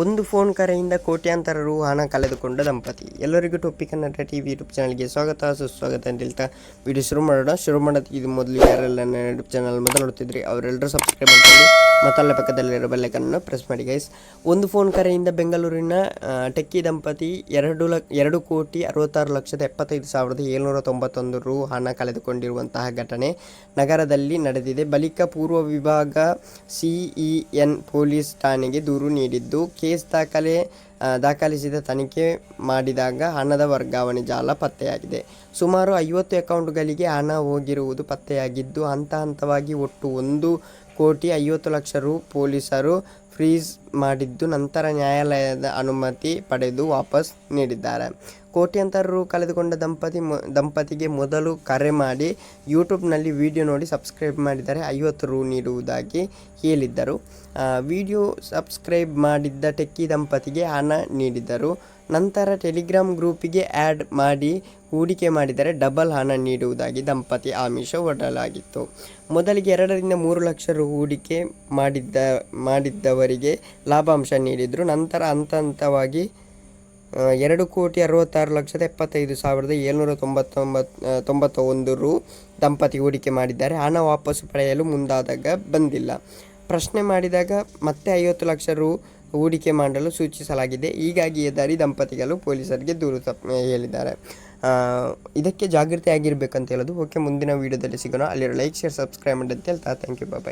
ಒಂದು ಫೋನ್ ಕರೆಯಿಂದ ಕೋಟ್ಯಾಂತರ ರು ಹಣ ಕಳೆದುಕೊಂಡ ದಂಪತಿ. ಎಲ್ಲರಿಗೂ ಟೊಪ್ಪಿ ಕನ್ನಡ ಟಿವಿ ಯೂಟ್ಯೂಬ್ ಚಾನಲ್ಗೆ ಸ್ವಾಗತ ಸುಸ್ವಾಗತ ಅಂತ ಹೇಳ್ತಾ ವಿಡಿಯೋ ಶುರು ಮಾಡೋದಕ್ಕೆ ಮೊದಲು ಯಾರೆಲ್ಲ ನನ್ನ ಯೂಟ್ಯೂಬ್ ಚಾನಲ್ ಮೊದಲು ನೋಡ್ತಿದ್ರಿ ಅವರೆಲ್ಲರೂ ಸಬ್ಸ್ಕ್ರೈಬ್ ಮಾಡ್ಕೊಳ್ಳಿ ಮತ್ತು ಅಲ್ಲೇ ಪಕ್ಕದಲ್ಲಿರೋ ಬೆಲ್ಲೈಕನ್ನು ಪ್ರೆಸ್ ಮಾಡಿ ಗೈಸ್. ಒಂದು ಫೋನ್ ಕರೆಯಿಂದ ಬೆಂಗಳೂರಿನ ಟೆಕ್ಕಿ ದಂಪತಿ 2,66,75,791 ರು ಹಣ ಕಳೆದುಕೊಂಡಿರುವಂತಹ ಘಟನೆ ನಗರದಲ್ಲಿ ನಡೆದಿದೆ. ಬಳಿಕ ಪೂರ್ವ ವಿಭಾಗ CEN ಪೊಲೀಸ್ ಠಾಣೆಗೆ ದೂರು ನೀಡಿದ್ದು, ಕೇಸ್ ದಾಖಲಿಸಿದ ತನಿಖೆ ಮಾಡಿದಾಗ ಹಣದ ವರ್ಗಾವಣೆ ಜಾಲ ಪತ್ತೆಯಾಗಿದೆ. ಸುಮಾರು 50 ಅಕೌಂಟ್ಗಳಿಗೆ ಹಣ ಹೋಗಿರುವುದು ಪತ್ತೆಯಾಗಿದ್ದು, ಹಂತವಾಗಿ ಒಟ್ಟು 1,50,00,000 ರು ಪೊಲೀಸರು ಫ್ರೀಸ್ ಮಾಡಿದ್ದು, ನಂತರ ನ್ಯಾಯಾಲಯದ ಅನುಮತಿ ಪಡೆದು ವಾಪಸ್ ನೀಡಿದ್ದಾರೆ. ಕೋಟ್ಯಾಂತರ ರು ಕಳೆದುಕೊಂಡ ದಂಪತಿಗೆ ಮೊದಲು ಕರೆ ಮಾಡಿ ಯೂಟ್ಯೂಬ್ನಲ್ಲಿ ವಿಡಿಯೋ ನೋಡಿ ಸಬ್ಸ್ಕ್ರೈಬ್ ಮಾಡಿದರೆ 50 ರು ನೀಡುವುದಾಗಿ ಹೇಳಿದ್ದರು. ವಿಡಿಯೋ ಸಬ್ಸ್ಕ್ರೈಬ್ ಮಾಡಿದ್ದ ಟೆಕ್ಕಿ ದಂಪತಿಗೆ ಹಣ ನೀಡಿದರು. ನಂತರ ಟೆಲಿಗ್ರಾಮ್ ಗ್ರೂಪಿಗೆ ಆ್ಯಡ್ ಮಾಡಿ ಹೂಡಿಕೆ ಮಾಡಿದರೆ ಡಬಲ್ ಹಣ ನೀಡುವುದಾಗಿ ದಂಪತಿ ಆಮಿಷ ಒಡ್ಡಲಾಗಿತ್ತು. ಮೊದಲಿಗೆ 2-3 ಲಕ್ಷ ರು ಹೂಡಿಕೆ ಮಾಡಿದ್ದವರಿಗೆ ಲಾಭಾಂಶ ನೀಡಿದರು. ನಂತರ ಹಂತವಾಗಿ 2,66,75,791 ರು ದಂಪತಿ ಹೂಡಿಕೆ ಮಾಡಿದ್ದಾರೆ. ಹಣ ವಾಪಸ್ಸು ಪಡೆಯಲು ಮುಂದಾದಾಗ ಬಂದಿಲ್ಲ. ಪ್ರಶ್ನೆ ಮಾಡಿದಾಗ ಮತ್ತೆ 50 ಲಕ್ಷ ರು ಹೂಡಿಕೆ ಮಾಡಲು ಸೂಚಿಸಲಾಗಿದೆ. ಹೀಗಾಗಿ ಹೆದರಿ ದಂಪತಿಗಳು ಪೊಲೀಸರಿಗೆ ದೂರು ಹೇಳಿದ್ದಾರೆ. ಇದಕ್ಕೆ ಜಾಗೃತಿ ಆಗಿರಬೇಕಂತ ಹೇಳೋದು. ಓಕೆ, ಮುಂದಿನ ವೀಡಿಯೋದಲ್ಲಿ ಸಿಗೋಣ. ಅಲ್ಲಿರೋ ಲೈಕ್, ಶೇರ್, ಸಬ್ಸ್ಕ್ರೈಬ್ ಮಾಡಿ ಅಂತ ಹೇಳ್ತಾ ಥ್ಯಾಂಕ್ ಯು, ಬಾಯ್.